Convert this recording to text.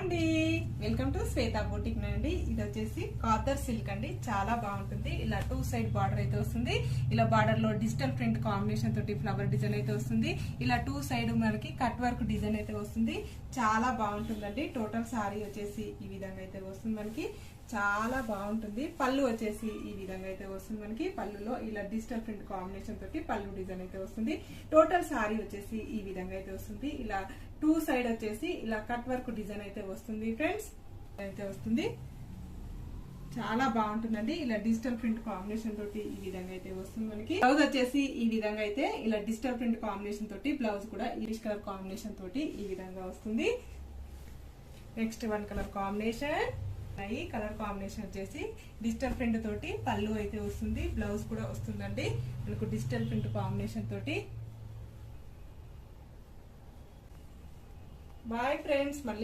అండి, welcome to Shweta boutique అండి. ఇది వచ్చేసి కాదర్ సిల్క్ అండి, చాలా బాగుంటుంది. ఇలా 2 సైడ్ బార్డర్ అయితే వస్తుంది. ఇలా బార్డర్ లో డిజిటల్ ప్రింట్ కాంబినేషన్ తోటి ఫ్లవర్ డిజైన్ అయితే వస్తుంది. ఇలా 2 సైడ్ మనకి కట్ వర్క్ డిజైన్ అయితే వస్తుంది. చాలా బాగుంటుందండి. టోటల్ సారీ వచ్చేసి ఈ విధంగా అయితే వస్తుంది. మనకి చాలా బాగుంటుంది. పళ్ళు వచ్చేసి ఈ విధంగా అయితే వస్తుంది. మనకి పళ్ళులో ఇలా డిజిటల్ ప్రింట్ కాంబినేషన్ తోటి పళ్ళు డిజైన్ అయితే వస్తుంది. టోటల్ సారీ వచ్చేసి ఈ విధంగా అయితే వస్తుంది. ఇలా 2 సైడ్ వచ్చేసి ఇలా కట్ వర్క్ డిజైన్ అయితే వస్తుంది ఫ్రెండ్స్. అయితే వస్తుంది, చాలా బాగుంటుందండి. ఇలా డిజిటల్ ప్రింట్ కాంబినేషన్ తోటి ఈ విధంగా అయితే వస్తుంది. మనకి బ్లౌజ్ వచ్చేసి ఈ విధంగా అయితే ఇలా డిజిటల్ ప్రింట్ కాంబినేషన్ తోటి బ్లౌజ్ కూడా ఇంగ్లీష్ కలర్ కాంబినేషన్ తోటి ఈ విధంగా వస్తుంది. Next 1 colour combination. ఈ కలర్ కాంబినేషన్ వచ్చేసి డిజిటల్ ప్రింట్ తోటి పళ్ళు అయితే వస్తుంది. బ్లౌజ్ కూడా వస్తుందండి మనకు డిజిటల్ ప్రింట్ కాంబినేషన్ తోటి. బాయ్ ఫ్రెండ్స్, మళ్ళీ